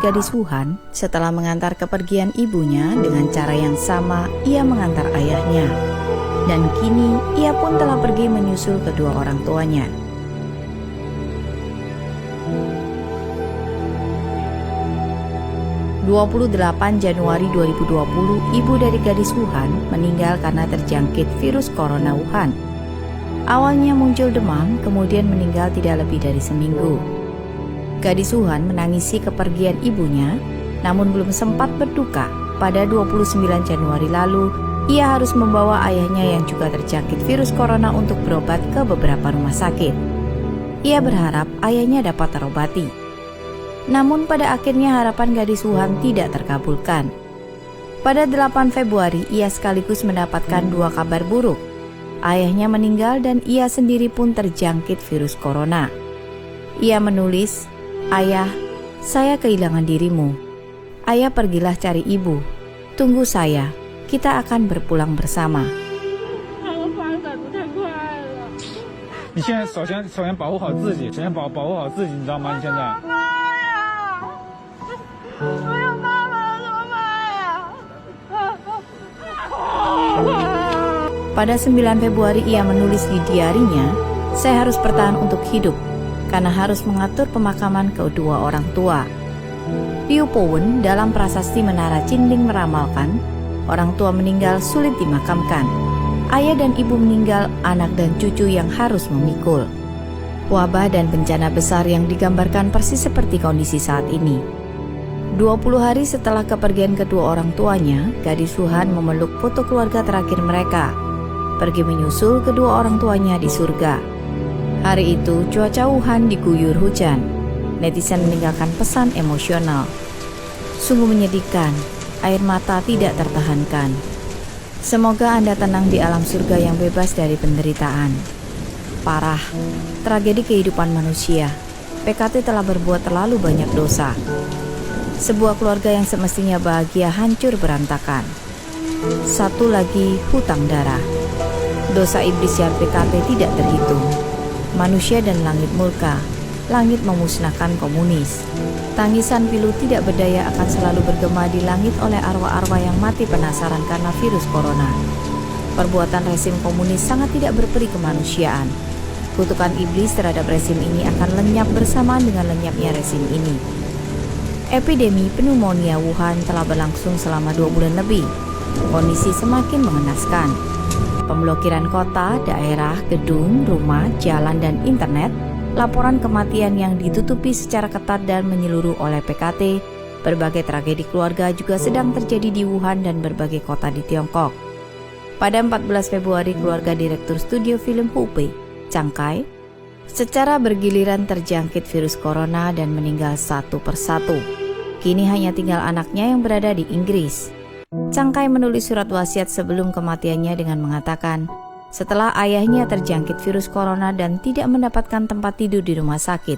gadis Wuhan, setelah mengantar kepergian ibunya dengan cara yang sama ia mengantar ayahnya. Dan kini ia pun telah pergi menyusul kedua orang tuanya. (28 Januari 2020), ibu dari gadis Wuhan meninggal karena terjangkit virus corona Wuhan. Awalnya muncul demam, kemudian meninggal tidak lebih dari seminggu. Gadis Wuhan menangisi kepergian ibunya, namun belum sempat berduka. Pada 29 Januari lalu, ia harus membawa ayahnya yang juga terjangkit virus corona untuk berobat ke beberapa rumah sakit. Ia berharap ayahnya dapat terobati. Namun pada akhirnya harapan gadis Wuhan tidak terkabulkan. Pada 8 Februari, ia sekaligus mendapatkan dua kabar buruk. Ayahnya meninggal dan ia sendiri pun terjangkit virus corona. Ia menulis, "Ayah, saya kehilangan dirimu. Ayah pergilah cari ibu. Tunggu saya, kita akan berpulang bersama." 你现在首先保护好自己，首先保护好自己，你知道吗？你现在。 Pada 9 Februari ia menulis di diarinya, "Saya harus bertahan untuk hidup karena harus mengatur pemakaman kedua orang tua." Liu Powen dalam prasasti Menara Cinding meramalkan, orang tua meninggal sulit dimakamkan. Ayah dan ibu meninggal, anak dan cucu yang harus memikul. Wabah dan bencana besar yang digambarkan persis seperti kondisi saat ini. 20 hari setelah kepergian kedua orang tuanya, gadis Wuhan memeluk foto keluarga terakhir mereka, pergi menyusul kedua orang tuanya di surga. Hari itu cuaca Wuhan diguyur hujan. Netizen meninggalkan pesan emosional. Sungguh menyedihkan, air mata tidak tertahankan. Semoga Anda tenang di alam surga yang bebas dari penderitaan. Parah, tragedi kehidupan manusia. PKT telah berbuat terlalu banyak dosa. Sebuah keluarga yang semestinya bahagia hancur berantakan. Satu lagi, hutang darah. Dosa iblis yang PKT tidak terhitung. Manusia dan langit murka. Langit memusnahkan komunis. Tangisan pilu tidak berdaya akan selalu bergema di langit oleh arwah-arwah yang mati penasaran karena virus corona. Perbuatan rezim komunis sangat tidak berperi kemanusiaan. Kutukan iblis terhadap rezim ini akan lenyap bersamaan dengan lenyapnya rezim ini. Epidemi pneumonia Wuhan telah berlangsung selama 2 bulan lebih. Kondisi semakin mengenaskan. Pemblokiran kota, daerah, gedung, rumah, jalan, dan internet, laporan kematian yang ditutupi secara ketat dan menyeluruh oleh PKT, berbagai tragedi keluarga juga sedang terjadi di Wuhan dan berbagai kota di Tiongkok. Pada 14 Februari, keluarga direktur studio film Hupei, Chang Kai, secara bergiliran terjangkit virus corona dan meninggal satu persatu. Kini hanya tinggal anaknya yang berada di Inggris. Chang Kai menulis surat wasiat sebelum kematiannya dengan mengatakan, setelah ayahnya terjangkit virus corona dan tidak mendapatkan tempat tidur di rumah sakit,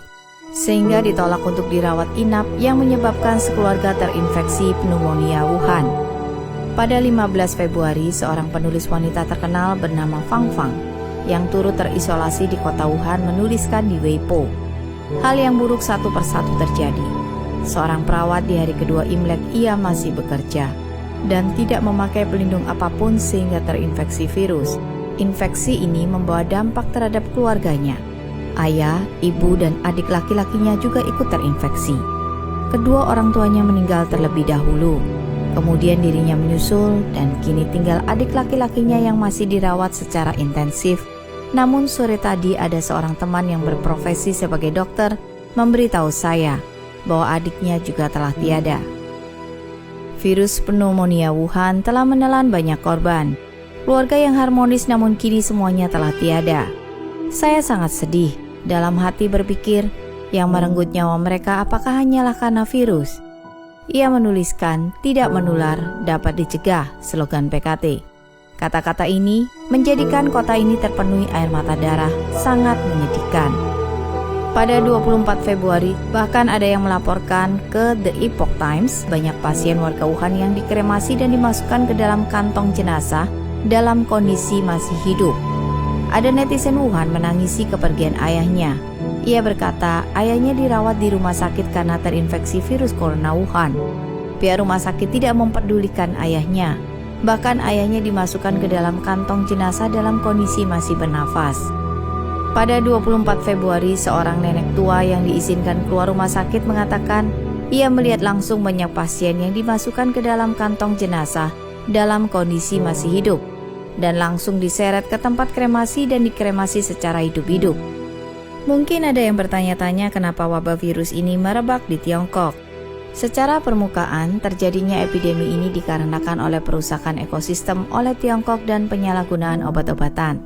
sehingga ditolak untuk dirawat inap yang menyebabkan sekeluarga terinfeksi pneumonia Wuhan. Pada 15 Februari, seorang penulis wanita terkenal bernama Fang Fang yang turut terisolasi di kota Wuhan menuliskan di Weibo, hal yang buruk satu persatu terjadi. Seorang perawat di hari kedua Imlek ia masih bekerja dan tidak memakai pelindung apapun sehingga terinfeksi virus. Infeksi ini membawa dampak terhadap keluarganya. Ayah, ibu, dan adik laki-lakinya juga ikut terinfeksi. Kedua orang tuanya meninggal terlebih dahulu. Kemudian dirinya menyusul dan kini tinggal adik laki-lakinya yang masih dirawat secara intensif. Namun sore tadi ada seorang teman yang berprofesi sebagai dokter memberitahu saya bahwa adiknya juga telah tiada. Virus pneumonia Wuhan telah menelan banyak korban. Keluarga yang harmonis namun kini semuanya telah tiada. Saya sangat sedih, dalam hati berpikir, yang merenggut nyawa mereka apakah hanyalah karena virus? Ia menuliskan, tidak menular, dapat dicegah, slogan PKT. Kata-kata ini menjadikan kota ini terpenuhi air mata darah, sangat menyedihkan. Pada 24 Februari, bahkan ada yang melaporkan ke The Epoch Times banyak pasien warga Wuhan yang dikremasi dan dimasukkan ke dalam kantong jenazah dalam kondisi masih hidup. Ada netizen Wuhan menangisi kepergian ayahnya. Ia berkata ayahnya dirawat di rumah sakit karena terinfeksi virus corona Wuhan. Pihak rumah sakit tidak memperdulikan ayahnya. Bahkan ayahnya dimasukkan ke dalam kantong jenazah dalam kondisi masih bernafas. Pada 24 Februari, seorang nenek tua yang diizinkan keluar rumah sakit mengatakan ia melihat langsung banyak pasien yang dimasukkan ke dalam kantong jenazah dalam kondisi masih hidup dan langsung diseret ke tempat kremasi dan dikremasi secara hidup-hidup. Mungkin ada yang bertanya-tanya kenapa wabah virus ini merebak di Tiongkok. Secara permukaan, terjadinya epidemi ini dikarenakan oleh perusakan ekosistem oleh Tiongkok dan penyalahgunaan obat-obatan.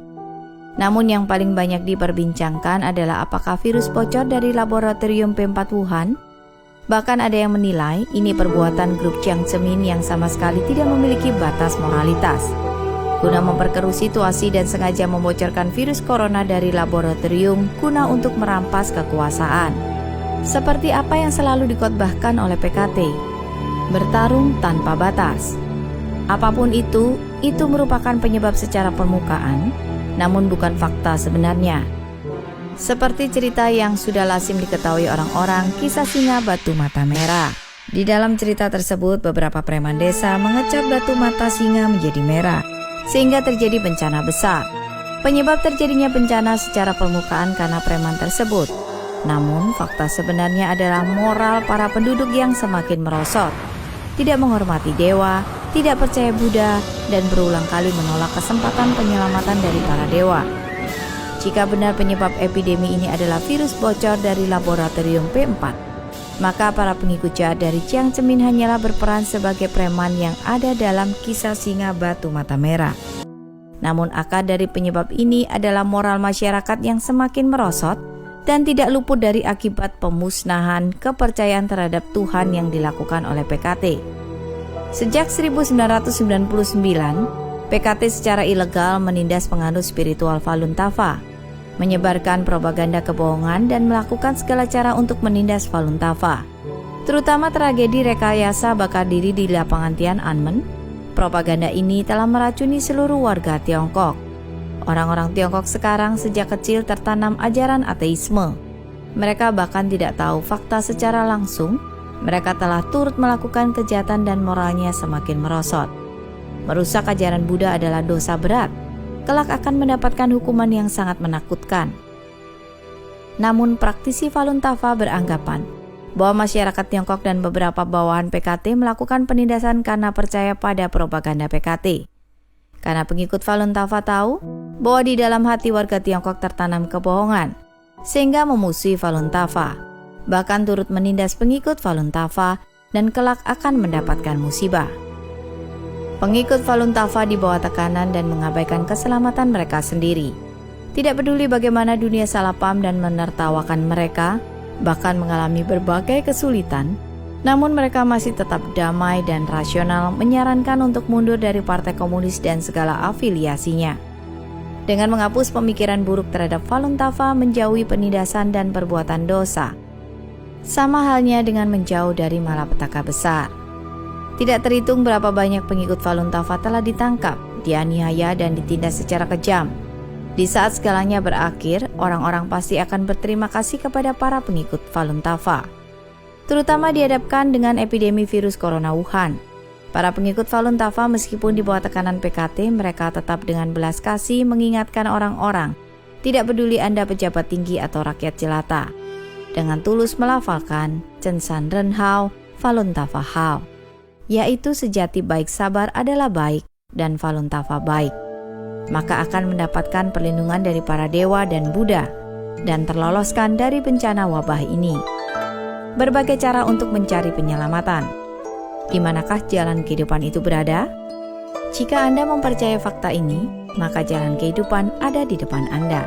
Namun yang paling banyak diperbincangkan adalah apakah virus bocor dari laboratorium P4 Wuhan? Bahkan ada yang menilai ini perbuatan grup Jiang Zemin yang sama sekali tidak memiliki batas moralitas. Guna memperkeruh situasi dan sengaja membocorkan virus corona dari laboratorium guna untuk merampas kekuasaan. Seperti apa yang selalu dikotbahkan oleh PKT, bertarung tanpa batas. Apapun itu merupakan penyebab secara permukaan, namun bukan fakta sebenarnya. Seperti cerita yang sudah lazim diketahui orang-orang, kisah singa batu mata merah. Di dalam cerita tersebut, beberapa preman desa mengecat batu mata singa menjadi merah, sehingga terjadi bencana besar. Penyebab terjadinya bencana secara permukaan karena preman tersebut. Namun, fakta sebenarnya adalah moral para penduduk yang semakin merosot. Tidak menghormati dewa, tidak percaya Buddha, dan berulang kali menolak kesempatan penyelamatan dari para dewa. Jika benar penyebab epidemi ini adalah virus bocor dari laboratorium P4, maka para pengikut jahat dari Jiang Zemin hanyalah berperan sebagai preman yang ada dalam kisah singa batu mata merah. Namun akar dari penyebab ini adalah moral masyarakat yang semakin merosot dan tidak luput dari akibat pemusnahan kepercayaan terhadap Tuhan yang dilakukan oleh PKT. Sejak 1999, PKT secara ilegal menindas penganut spiritual Falun Tafa, menyebarkan propaganda kebohongan dan melakukan segala cara untuk menindas Falun Tafa. Terutama tragedi rekayasa bakar diri di lapangan Tiananmen, propaganda ini telah meracuni seluruh warga Tiongkok. Orang-orang Tiongkok sekarang sejak kecil tertanam ajaran ateisme. Mereka bahkan tidak tahu fakta secara langsung. Mereka telah turut melakukan kejahatan dan moralnya semakin merosot. Merusak ajaran Buddha adalah dosa berat. Kelak akan mendapatkan hukuman yang sangat menakutkan. Namun praktisi Falun Tafa beranggapan bahwa masyarakat Tiongkok dan beberapa bawahan PKT melakukan penindasan karena percaya pada propaganda PKT. Karena pengikut Falun Tafa tahu bahwa di dalam hati warga Tiongkok tertanam kebohongan, sehingga memusuhi Falun Tafa, bahkan turut menindas pengikut Falun Tafa dan kelak akan mendapatkan musibah. Pengikut Falun Tafa di bawah tekanan dan mengabaikan keselamatan mereka sendiri. Tidak peduli bagaimana dunia salah paham dan menertawakan mereka, bahkan mengalami berbagai kesulitan, namun mereka masih tetap damai dan rasional menyarankan untuk mundur dari Partai Komunis dan segala afiliasinya. Dengan menghapus pemikiran buruk terhadap Falun Tafa, menjauhi penindasan dan perbuatan dosa. Sama halnya dengan menjauh dari malapetaka besar. Tidak terhitung berapa banyak pengikut Falun Tafa telah ditangkap, dianiaya dan ditindas secara kejam. Di saat segalanya berakhir, orang-orang pasti akan berterima kasih kepada para pengikut Falun Tafa. Terutama dihadapkan dengan epidemi virus corona Wuhan. Para pengikut Falun Tafa meskipun di bawah tekanan PKT, mereka tetap dengan belas kasih mengingatkan orang-orang, tidak peduli Anda pejabat tinggi atau rakyat jelata, dengan tulus melafalkan Chen San Ren Hao, Falun Tafa Hao, yaitu sejati baik sabar adalah baik dan Falun Tafa baik. Maka akan mendapatkan perlindungan dari para dewa dan Buddha dan terloloskan dari bencana wabah ini. Berbagai cara untuk mencari penyelamatan. Di manakah jalan kehidupan itu berada? Jika Anda mempercayai fakta ini, maka jalan kehidupan ada di depan Anda.